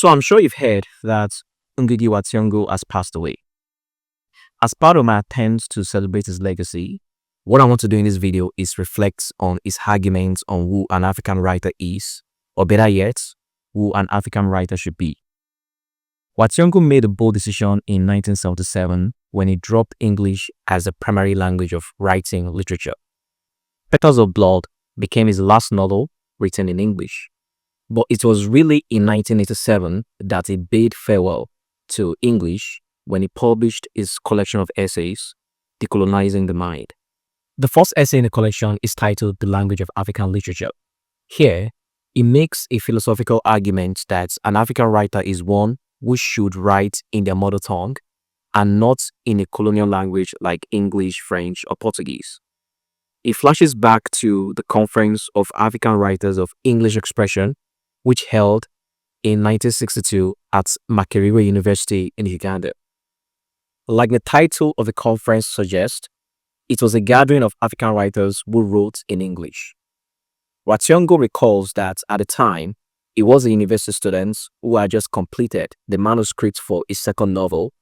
So I'm sure you've heard that Ngũgĩ Thiong'o has passed away. As part of my attempts to celebrate his legacy, what I want to do in this video is reflect on his arguments on who an African writer is, or better yet, who an African writer should be. Thiong'o made a bold decision in 1977 when he dropped English as the primary language of writing literature. Petals of Blood became his last novel written in English. But it was really in 1987 that he bade farewell to English when he published his collection of essays, Decolonising the Mind. The first essay in the collection is titled The Language of African Literature. Here, he makes a philosophical argument that an African writer is one who should write in their mother tongue and not in a colonial language like English, French, or Portuguese. He flashes back to the Conference of African Writers of English Expression, which held in 1962 at Makerere University in Uganda. Like the title of the conference suggests, it was a gathering of African writers who wrote in English. Thiong'o recalls that at the time, he was a university student who had just completed the manuscript for his second novel,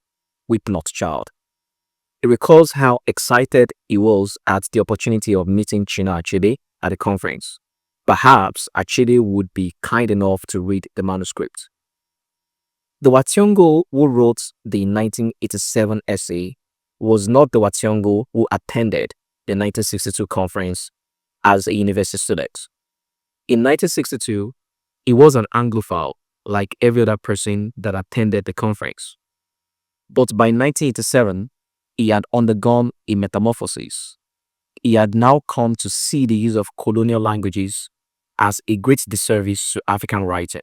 Weep Not Child. He recalls how excited he was at the opportunity of meeting Chinua Achebe at the conference. Perhaps Achebe would be kind enough to read the manuscript. The Thiong'o who wrote the 1987 essay was not the Thiong'o who attended the 1962 conference as a university student. In 1962, he was an Anglophile like every other person that attended the conference. But by 1987, he had undergone a metamorphosis. He had now come to see the use of colonial languages as a great disservice to African writing.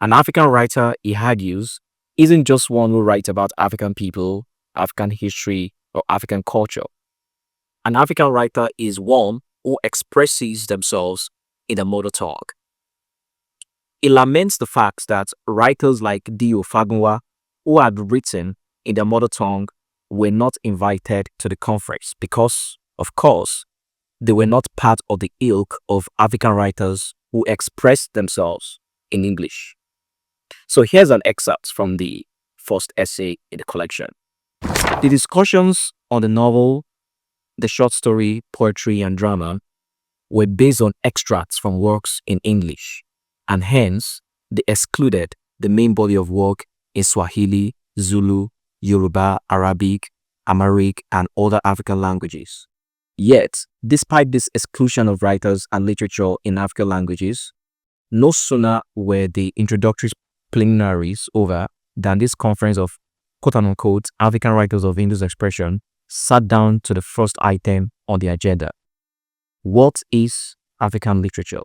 An African writer he had used isn't just one who writes about African people, African history, or African culture. An African writer is one who expresses themselves in the mother tongue. He laments the fact that writers like D.O. Fagunwa, who had written in their mother tongue, were not invited to the conference because, of course, they were not part of the ilk of African writers who expressed themselves in English. So here's an excerpt from the first essay in the collection. The discussions on the novel, the short story, poetry, and drama were based on extracts from works in English, and hence they excluded the main body of work in Swahili, Zulu, Yoruba, Arabic, Amharic, and other African languages. Yet, despite this exclusion of writers and literature in African languages, no sooner were the introductory preliminaries over than this conference of quote-unquote African writers of English expression sat down to the first item on the agenda. What is African literature?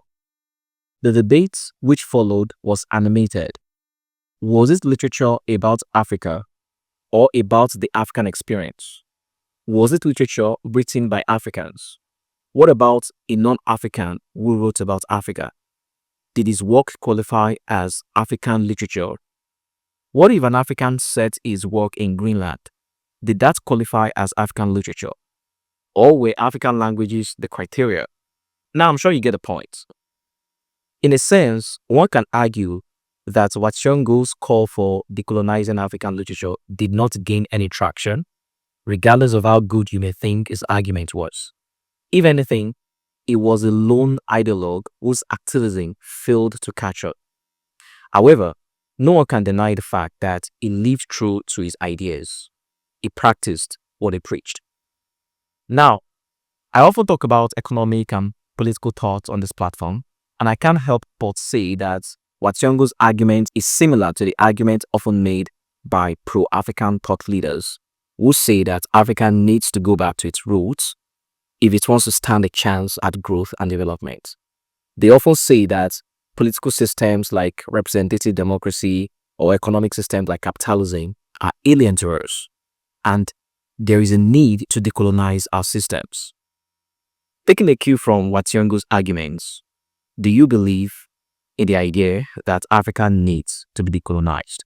The debate which followed was animated. Was it literature about Africa or about the African experience? Was it literature written by Africans? What about a non-African who wrote about Africa? Did his work qualify as African literature? What if an African set his work in Greenland? Did that qualify as African literature? Or were African languages the criteria? Now I'm sure you get the point. In a sense, one can argue that Thiong'o's call for decolonizing African literature did not gain any traction, regardless of how good you may think his argument was. If anything, it was a lone ideologue whose activism failed to catch up. However, no one can deny the fact that he lived true to his ideas. He practiced what he preached. Now, I often talk about economic and political thoughts on this platform, and I can't help but say that Thiong'o's argument is similar to the argument often made by pro-African thought leaders who say that Africa needs to go back to its roots if it wants to stand a chance at growth and development. They often say that political systems like representative democracy or economic systems like capitalism are alien to us, and there is a need to decolonize our systems. Taking a cue from Thiong'o's arguments, do you believe in the idea that Africa needs to be decolonized?